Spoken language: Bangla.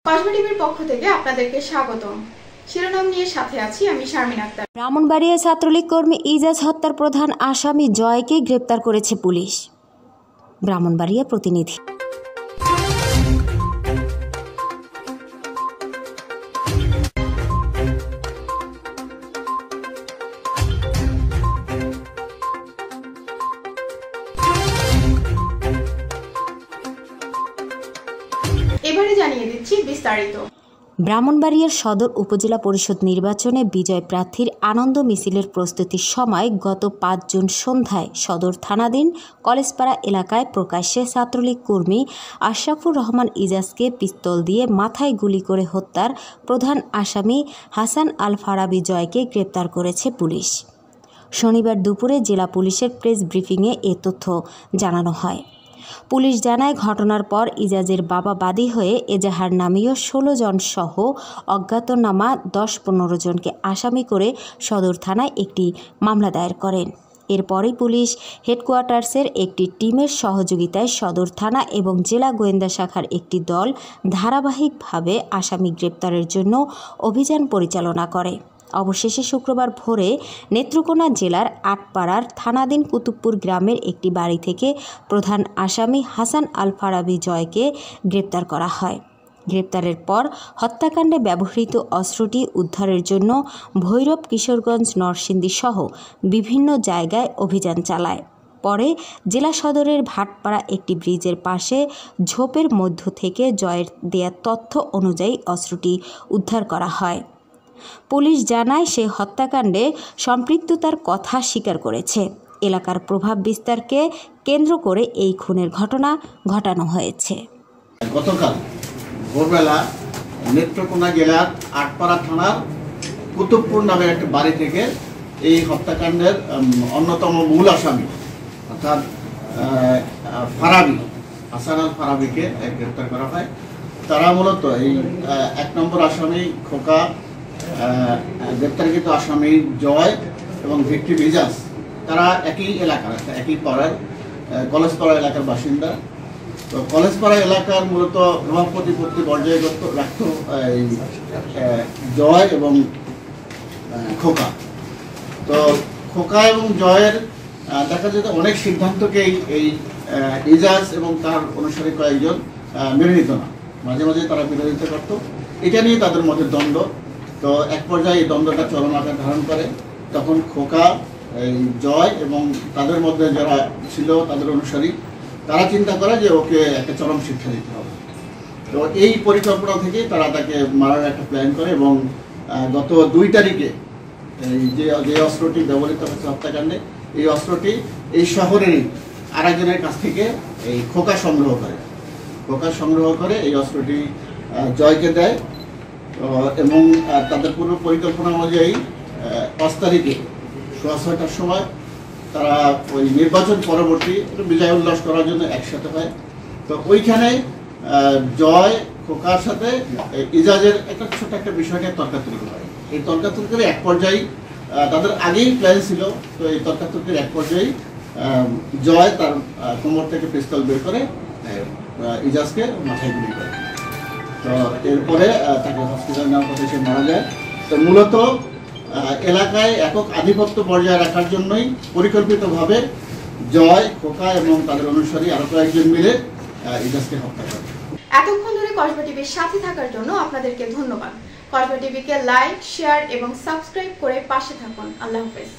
কসবা টিভির পক্ষ থেকে আপনাদেরকে স্বাগতম। শিরোনাম নিয়ে সাথে আছি আমি শারমিন আক্তার। ব্রাহ্মণবাড়িয়া ছাত্রলীগ কর্মী ইজাজ হত্যার প্রধান আসামি জয়কে গ্রেপ্তার করেছে পুলিশ। ব্রাহ্মণবাড়িয়া প্রতিনিধি। এবারে জানিয়ে দিচ্ছি বিস্তারিত। ব্রাহ্মণবাড়িয়ার সদর উপজেলা পরিষদ নির্বাচনে বিজয় প্রার্থীর আনন্দ মিছিলের প্রস্তুতির সময় গত ৫ জুন সন্ধ্যায় সদর থানাধীন কলেজপাড়া এলাকায় প্রকাশ্যে ছাত্রলীগ কর্মী আশরাফুর রহমান ইজাজকে পিস্তল দিয়ে মাথায় গুলি করে হত্যার প্রধান আসামি হাসান আল ফারাবী জয়কে গ্রেপ্তার করেছে পুলিশ। শনিবার দুপুরে জেলা পুলিশের প্রেস ব্রিফিংয়ে এ তথ্য জানানো হয়। পুলিশ জানায়, ঘটনার পর ইজাজের বাবা বাদী হয়ে এজাহার নামীয় ১৬ জন সহ অজ্ঞাতনামা ১০-১৫ জনকে আসামি করে সদর থানায় একটি মামলা দায়ের করেন। এরপরই পুলিশ হেডকোয়ার্টার্সের একটি টিমের সহযোগিতায় সদর থানা এবং জেলা গোয়েন্দা শাখার একটি দল ধারাবাহিকভাবে আসামি গ্রেপ্তারের জন্য অভিযান পরিচালনা করে। অবশেষে শুক্রবার ভোরে নেত্রকোনা জেলার আটপাড়ার থানাধীন কুতুবপুর গ্রামের একটি বাড়ি থেকে প্রধান আসামি হাসান আল ফারাবী জয়কে গ্রেপ্তার করা হয়। গ্রেপ্তারের পর হত্যাকাণ্ডে ব্যবহৃত অস্ত্রটি উদ্ধারের জন্য ভৈরব, কিশোরগঞ্জ, নরসিংদী সহ বিভিন্ন জায়গায় অভিযান চালায়। পরে জেলা সদরের ভাটপাড়া একটি ব্রিজের পাশে ঝোপের মধ্য থেকে জয়ের দেয়া তথ্য অনুযায়ী অস্ত্রটি উদ্ধার করা হয়। পুলিশ জানায়, সে হত্যাকাণ্ডে সম্পৃক্ততার কথা স্বীকার করেছে। এলাকার প্রভাব বিস্তারকে কেন্দ্র করে এই খুনের ঘটনা ঘটানো হয়েছে। গতকাল ভোরবেলা নেত্রকোনা জেলার আটপাড়া থানার কুতুবপুর নামের একটি বাড়ি থেকে এই হত্যাকাণ্ডের অন্যতম মূল আসামি অর্থাৎ ফারাবী হাসান আল ফারাবীকে গ্রেপ্তার করা হয়। তারা মূলত এই ১ নম্বর আসামি খোকা, গ্রেপ্তারকৃত আসামি জয় এবং ভিক্টিম ইজাজ, তারা একই এলাকার, একই পাড়ার কলেজপাড়া এলাকার বাসিন্দা। তো কলেজপাড়া এলাকার মূলত প্রভাব প্রতিপত্তি বজায় রাখত জয় এবং খোকা। তো খোকা এবং জয়ের দেখা যেত অনেক সিদ্ধান্তকেই এই ইজাজ এবং তার অনুসারী কয়েকজন মেনে নিত না, মাঝে মাঝে তারা বিরোধিতা করত। এটা নিয়ে তাদের মধ্যে দ্বন্দ্ব। তো এক পর্যায়ে এই দ্বন্দ্বটা চরম আকার ধারণ করে। তখন খোকা, এই জয় এবং তাদের মধ্যে যারা ছিল তাদের অনুসারী, তারা চিন্তা করে যে ওকে একটা চরম শিক্ষা দিতে হবে। তো এই পরিকল্পনা থেকে তারা তাকে মারার একটা প্ল্যান করে এবং গত ২ তারিখে এই যে অস্ত্রটি ব্যবহৃত হচ্ছে হত্যাকাণ্ডে, এই অস্ত্রটি এই শহরেরই আরেকজনের কাছ থেকে এই খোকা সংগ্রহ করে এই অস্ত্রটি জয়কে দেয় এবং তাদের পূর্ব পরিকল্পনা অনুযায়ী ৫ তারিখে সোয়া ৬টার সময় তারা ওই নির্বাচন পরবর্তী বিজয় উল্লাস করার জন্য একসাথে হয়। তো ওইখানে জয় খোকার সাথে ইজাজের একটা ছোট একটা বিষয় নিয়ে তর্কাতর্কি হয়। এই তর্কাতর্কির এক পর্যায়ে তাদের আগেই প্ল্যান ছিল। তো এই তর্কাতর্কির এক পর্যায়ে জয় তার কোমর থেকে পিস্তল বের করে ইজাজকে মাথায় গুলি করে। তো এরপরে তাকে হসপিটাল নেওয়ার পথে সে মারা যায়। তো মূলত এলাকায় একক আধিপত্য বজায় রাখার জন্যই পরিকল্পিতভাবে জয়, খোকা এবং তাদের অনুসারী আরো কয়েকজন মিলে ইজাজকে হত্যা করে। এতক্ষণ ধরে কসবা টিভির সাথে থাকার জন্য আপনাদেরকে ধন্যবাদ। কসবা টিভিকে লাইক, শেয়ার এবং সাবস্ক্রাইব করে পাশে থাকুন। আল্লাহ হাফেজ।